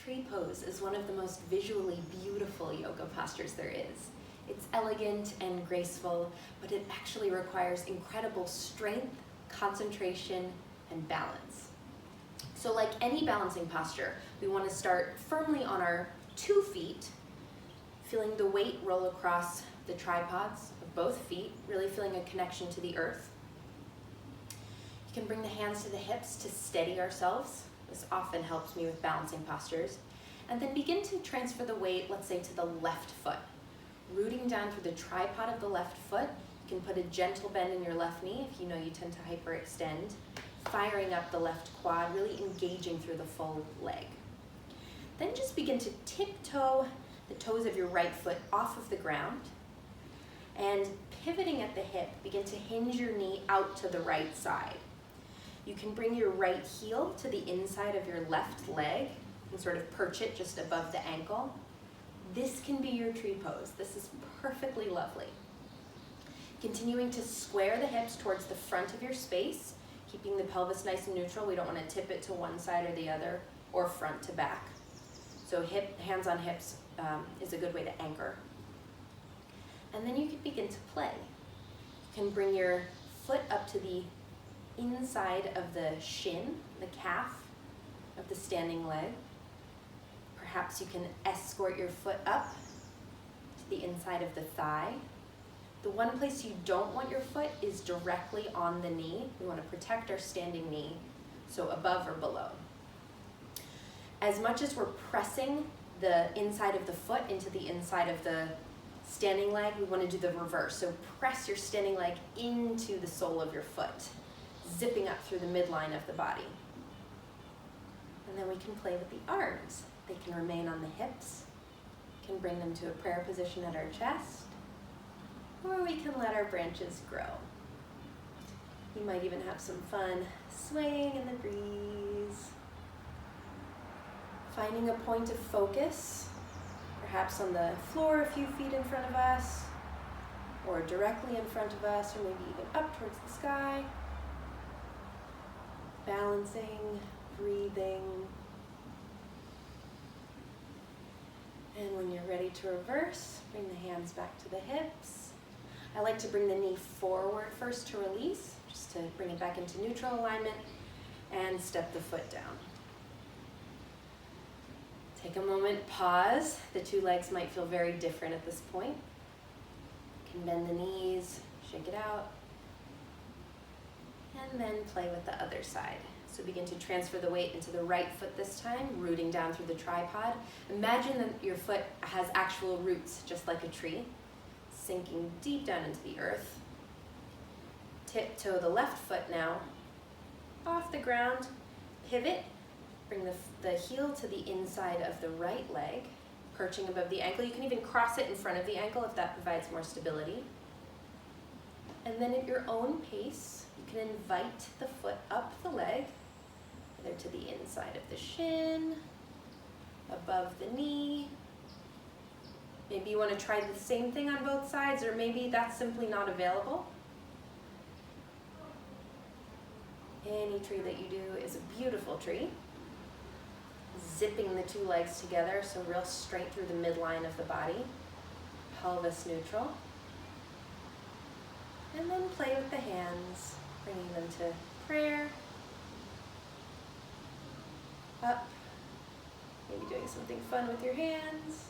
Tree pose is one of the most visually beautiful yoga postures there is. It's elegant and graceful, but it actually requires incredible strength, concentration, and balance. So like any balancing posture, we want to start firmly on our 2 feet, feeling the weight roll across the tripods of both feet, really feeling a connection to the earth. You can bring the hands to the hips to steady ourselves. This often helps me with balancing postures. And then begin to transfer the weight, let's say, to the left foot. Rooting down through the tripod of the left foot. You can put a gentle bend in your left knee if you know you tend to hyperextend. Firing up the left quad, really engaging through the full leg. Then just begin to tiptoe the toes of your right foot off of the ground. And pivoting at the hip, begin to hinge your knee out to the right side. You can bring your right heel to the inside of your left leg and sort of perch it just above the ankle. This can be your tree pose. This is perfectly lovely. Continuing to square the hips towards the front of your space, keeping the pelvis nice and neutral. We don't want to tip it to one side or the other, or front to back. So hands on hips is a good way to anchor. And then you can begin to play. You can bring your foot up to the inside of the shin, the calf of the standing leg. Perhaps you can escort your foot up to the inside of the thigh. The one place you don't want your foot is directly on the knee. We want to protect our standing knee, so above or below. As much as we're pressing the inside of the foot into the inside of the standing leg, we want to do the reverse. So press your standing leg into the sole of your foot, zipping up through the midline of the body. And then we can play with the arms. They can remain on the hips, can bring them to a prayer position at our chest, or we can let our branches grow. You might even have some fun swaying in the breeze. Finding a point of focus, perhaps on the floor a few feet in front of us, or directly in front of us, or maybe even up towards the sky. Balancing, breathing. And when you're ready to reverse, bring the hands back to the hips. I like to bring the knee forward first to release, just to bring it back into neutral alignment, and step the foot down. Take a moment, pause. The 2 legs might feel very different at this point. You can bend the knees, shake it out, and then play with the other side. So begin to transfer the weight into the right foot this time, rooting down through the tripod. Imagine that your foot has actual roots, just like a tree, sinking deep down into the earth. Tiptoe the left foot now off the ground, pivot, bring the heel to the inside of the right leg, perching above the ankle. You can even cross it in front of the ankle if that provides more stability. And then at your own pace, you can invite the foot up the leg, either to the inside of the shin, above the knee. Maybe you want to try the same thing on both sides, or maybe that's simply not available. Any tree that you do is a beautiful tree. Zipping the 2 legs together, so real straight through the midline of the body. Pelvis neutral. And then play with the hands, bringing them to prayer. Up. Maybe doing something fun with your hands.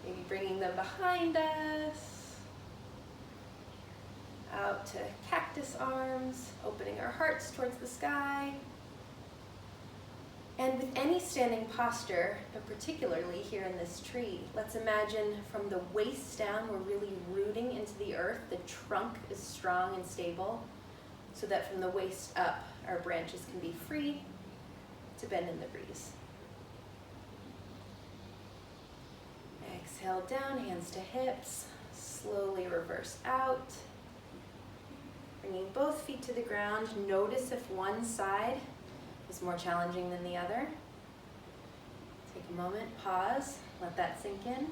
Maybe bringing them behind us. Out to cactus arms, opening our hearts towards the sky. And with any standing posture, but particularly here in this tree, let's imagine from the waist down, we're really rooting into the earth. The trunk is strong and stable, so that from the waist up, our branches can be free to bend in the breeze. Exhale down, hands to hips, slowly reverse out. Bringing both feet to the ground. Notice if one side is more challenging than the other. Take a moment, pause, let that sink in.